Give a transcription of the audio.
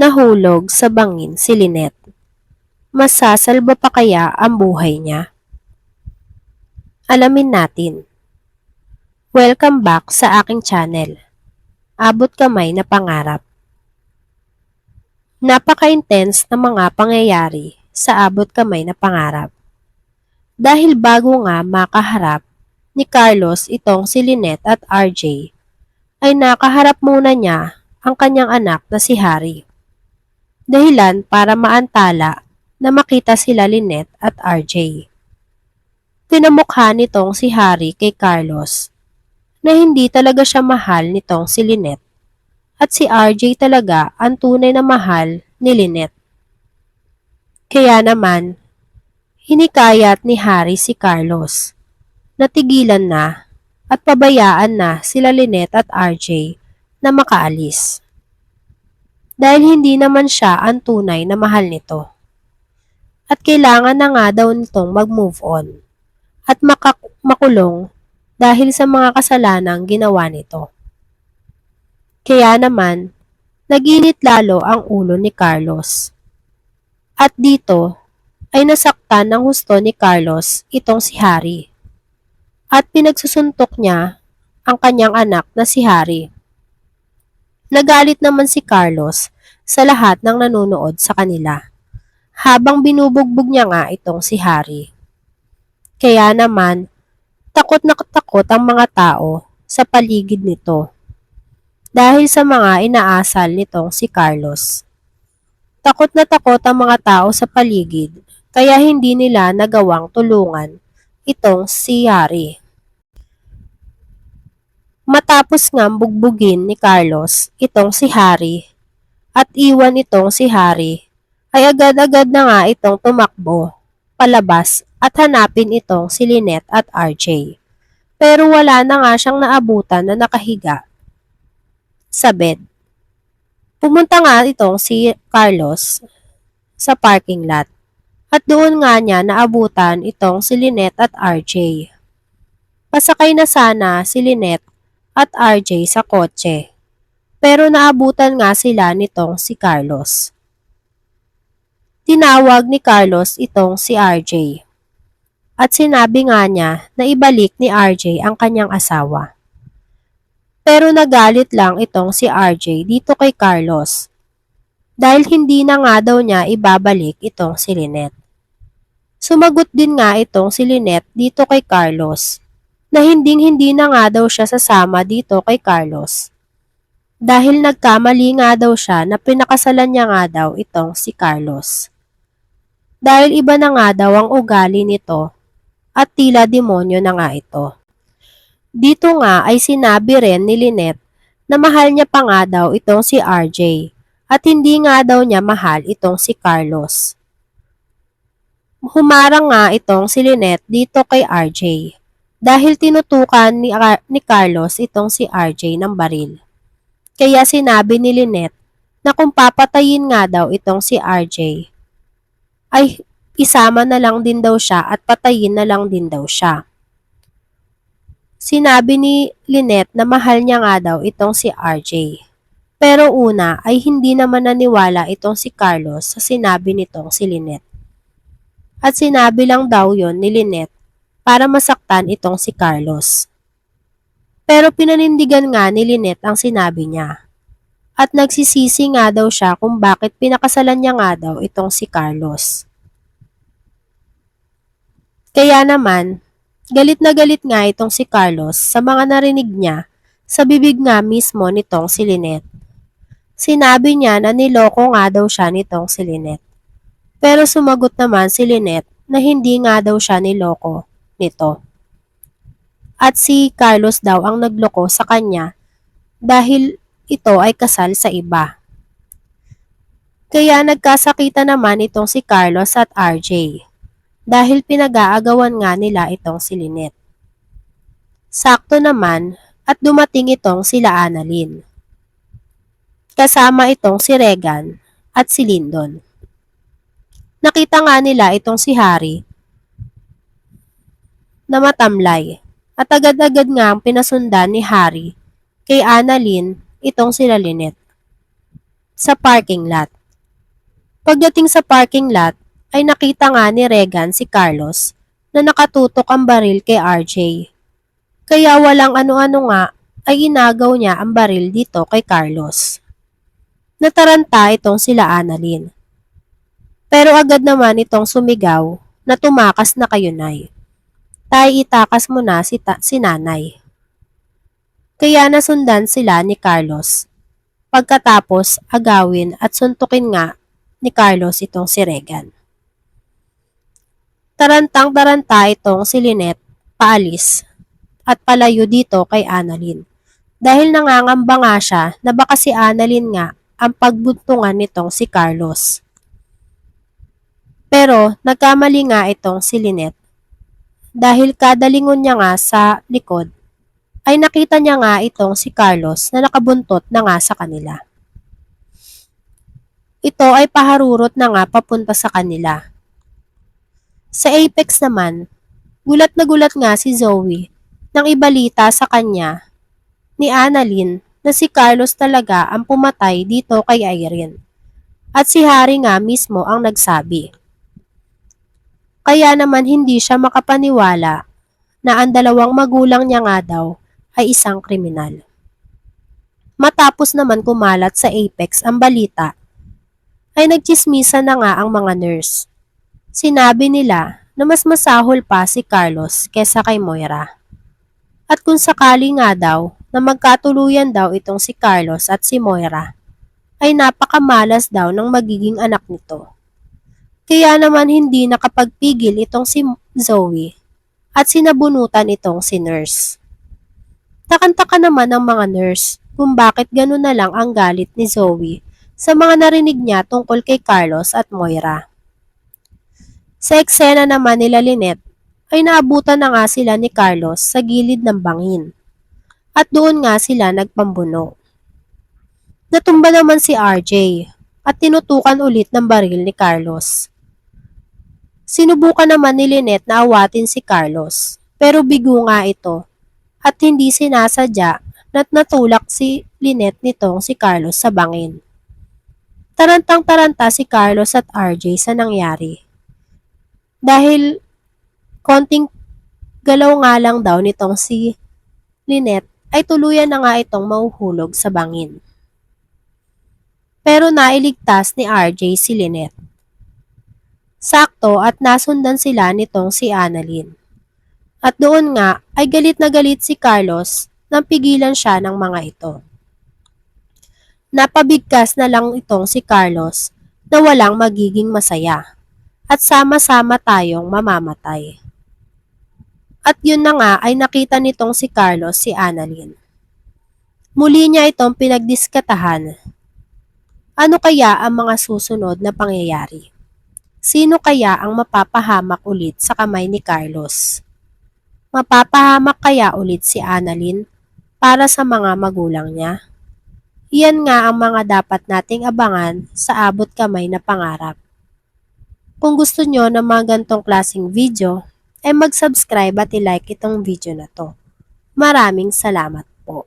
Nahulog sa bangin si Lynette. Masasalba pa kaya ang buhay niya? Alamin natin. Welcome back sa aking channel. Abot kamay na pangarap. Napaka-intense na mga pangyayari sa abot kamay na pangarap. Dahil bago nga makaharap ni Carlos itong si Lynette at RJ, ay nakaharap muna niya ang kanyang anak na si Harry. Dahilan para maantala na makita sila Lynette at RJ. Pinamukha nitong si Harry kay Carlos na hindi talaga siya mahal nitong si Lynette at si RJ talaga ang tunay na mahal ni Lynette. Kaya naman, hinikayat ni Harry si Carlos na tigilan na at pabayaan na sila Lynette at RJ na makaalis. Dahil hindi naman siya ang tunay na mahal nito. At kailangan na nga daw nitong mag-move on at makulong dahil sa mga kasalanang ginawa nito. Kaya naman, naginit lalo ang ulo ni Carlos. At dito ay nasaktan ng husto ni Carlos itong si Harry. At pinagsusuntok niya ang kanyang anak na si Harry. Nagalit naman si Carlos sa lahat ng nanonood sa kanila, habang binubugbog niya nga itong si Harry. Kaya naman, takot na takot ang mga tao sa paligid nito dahil sa mga inaasal nitong si Carlos. Takot na takot ang mga tao sa paligid kaya hindi nila nagawang tulungan itong si Harry. Matapos nga bugbugin ni Carlos itong si Harry at iwan itong si Harry, ay agad-agad na nga itong tumakbo palabas at hanapin itong si Lynette at RJ. Pero wala na nga siyang naabutan na nakahiga sa bed. Pumunta nga itong si Carlos sa parking lot at doon nga niya naabutan itong si Lynette at RJ. Pasakay na sana si Lynette at RJ sa kotse, pero naabutan nga sila nitong si Carlos. Tinawag ni Carlos itong si RJ at sinabi nga niya na ibalik ni RJ ang kanyang asawa. Pero nagalit lang itong si RJ dito kay Carlos dahil hindi na nga daw niya ibabalik itong si Lynette. Sumagot din nga itong si Lynette dito kay Carlos na hindi na nga daw siya sasama dito kay Carlos dahil nagkamali nga daw siya na pinakasalan niya nga daw itong si Carlos. Dahil iba na nga daw ang ugali nito at tila demonyo na nga ito. Dito nga ay sinabi rin ni Lynette na mahal niya pa nga daw itong si RJ at hindi nga daw niya mahal itong si Carlos. Humarang nga itong si Lynette dito kay RJ dahil tinutukan ni Carlos itong si RJ ng baril. Kaya sinabi ni Lynette na kung papatayin nga daw itong si RJ, ay isama na lang din daw siya at patayin na lang din daw siya. Sinabi ni Lynette na mahal niya nga daw itong si RJ. Pero una ay hindi naman naniwala itong si Carlos sa sinabi nitong si Lynette. At sinabi lang daw yon ni Lynette para masaktan itong si Carlos. Pero pinanindigan nga ni Lynette ang sinabi niya. At nagsisisi nga daw siya kung bakit pinakasalan niya nga daw itong si Carlos. Kaya naman, galit na galit nga itong si Carlos sa mga narinig niya sa bibig nga mismo nitong si Lynette. Sinabi niya na niloko nga daw siya nitong si Lynette. Pero sumagot naman si Lynette na hindi nga daw siya niloko nito. At si Carlos daw ang nagloko sa kanya dahil ito ay kasal sa iba. Kaya nagkasakita naman itong si Carlos at RJ dahil pinag-aagawan nga nila itong si Lynette. Sakto naman at dumating itong sila Annalyn. Kasama itong si Regan at si Lyndon. Nakita nga nila itong si Harry na matamlay at agad-agad nga ang pinasundan ni Harry kay Annalyn itong sila Lynette. sa parking lot. Pagdating sa parking lot, ay nakita nga ni Regan si Carlos na nakatutok ang baril kay RJ. Kaya walang ano-ano nga ay inagaw niya ang baril dito kay Carlos. Nataranta itong sila Annalyn. Pero agad naman itong sumigaw na tumakas na kayo, Nay. Tay, itakas mo na si nanay. Kaya nasundan sila ni Carlos. Pagkatapos agawin at suntukin nga ni Carlos itong si Regan. Tarantang-taranta itong si Lynette paalis at palayo dito kay Annalyn. Dahil nangangamba nga siya na baka si Annalyn nga ang pagbuntungan nitong si Carlos. Pero nagkamali nga itong si Lynette. Dahil kada lingon niya nga sa likod, ay nakita niya nga itong si Carlos na nakabuntot na nga sa kanila. Ito ay paharurot na nga papunta sa kanila. Sa Apex naman, gulat na gulat nga si Zoe nang ibalita sa kanya ni Annalyn na si Carlos talaga ang pumatay dito kay Irene. At si Harry nga mismo ang nagsabi. Kaya naman hindi siya makapaniwala na ang dalawang magulang niya nga daw ay isang kriminal. Matapos naman kumalat sa Apex ang balita, ay nagtsismisa na nga ang mga nurse. Sinabi nila na mas masahol pa si Carlos kesa kay Moira. At kung sakali nga daw na magkatuluyan daw itong si Carlos at si Moira, ay napakamalas daw ng magiging anak nito. Kaya naman hindi nakapagpigil itong si Zoe at sinabunutan itong si nurse. Takantaka naman ang mga nurse kung bakit gano'n na lang ang galit ni Zoe sa mga narinig niya tungkol kay Carlos at Moira. Sa eksena naman nila Lynette ay naabutan na nga sila ni Carlos sa gilid ng bangin at doon nga sila nagpambuno. Natumba naman si RJ at tinutukan ulit ng baril ni Carlos. Sinubukan naman ni Lynette na awatin si Carlos, pero bigo nga ito at hindi sinasadya na't natulak si Lynette nitong si Carlos sa bangin. Tarantang-taranta si Carlos at RJ sa nangyari. Dahil konting galaw nga lang daw nitong si Lynette ay tuluyan na nga itong mahuhulog sa bangin. Pero nailigtas ni RJ si Lynette. Sakto at nasundan sila nitong si Annalyn. At doon nga ay galit na galit si Carlos nang pigilan siya ng mga ito. Napabigkas na lang itong si Carlos na walang magiging masaya at sama-sama tayong mamamatay. At yun na nga ay nakita nitong si Carlos si Annalyn. Muli niya itong pinagdiskatahan. Ano kaya ang mga susunod na pangyayari? Sino kaya ang mapapahamak ulit sa kamay ni Carlos? Mapapahamak kaya ulit si Annalyn para sa mga magulang niya? Iyan nga ang mga dapat nating abangan sa abot kamay na pangarap. Kung gusto nyo ng mga gantong klaseng video, ay mag-subscribe at i-like itong video na to. Maraming salamat po.